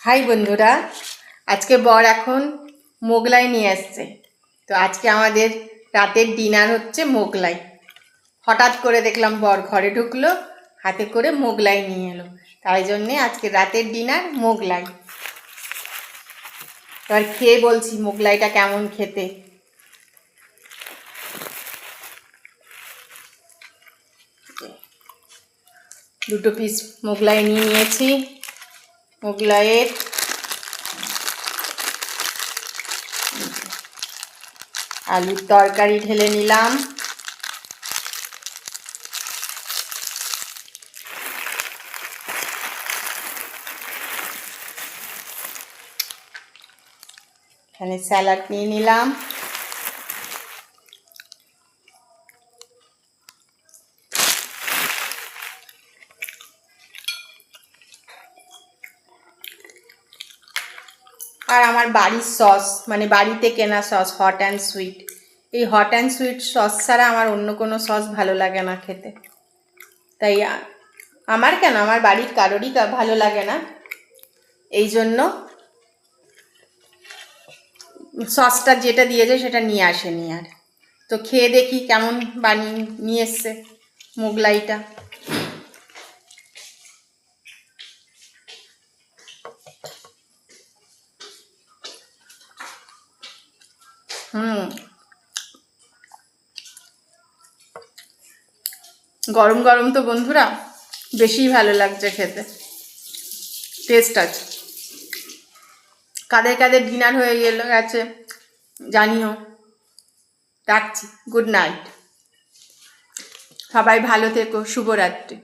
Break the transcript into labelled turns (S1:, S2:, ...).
S1: High বন্ধুরা, আজকে বর এখন মোগলাই নিয়ে আসছে। তো আজকে আমাদের রাতের ডিনার হচ্ছে মোগলাই। হঠাৎ করে দেখলাম বর ঘরে ঢুকলো, হাতে করে মোগলাই নিয়ে এলো, তাই জন্যে আজকে রাতের ডিনার মোগলাই। এবার খেয়ে বলছি মোগলাইটা কেমন খেতে। দুটো পিস মোগলাই নিয়ে নিয়েছি। মোগলাইয়ের আলুর তরকারি ঢেলে নিলাম। এখানে স্যালাড নিয়ে নিলাম। আর আমার বাড়ির সস, মানে বাড়িতে কেনা সস, হট অ্যান্ড সুইট। এই হট অ্যান্ড সুইট সস ছাড়া আমার অন্য কোনো সস ভালো লাগে না খেতে। তাই আমার কেন, আমার বাড়ির কারোরই ভালো লাগে না। এই জন্য সসটা যেটা দিয়েছে সেটা নিয়ে আসেনি আর। তো খেয়ে দেখি কেমন বানিয়ে নিয়ে এসছে মোগলাইটা। গরম গরম তো বন্ধুরা বেশি ভালো লাগছে খেতে, টেস্ট আছে। কাদের কাদের ডিনার হয়ে গেছে জানিও। রাখছি, গুড নাইট, সবাই ভালো থেকো, শুভরাত্রি।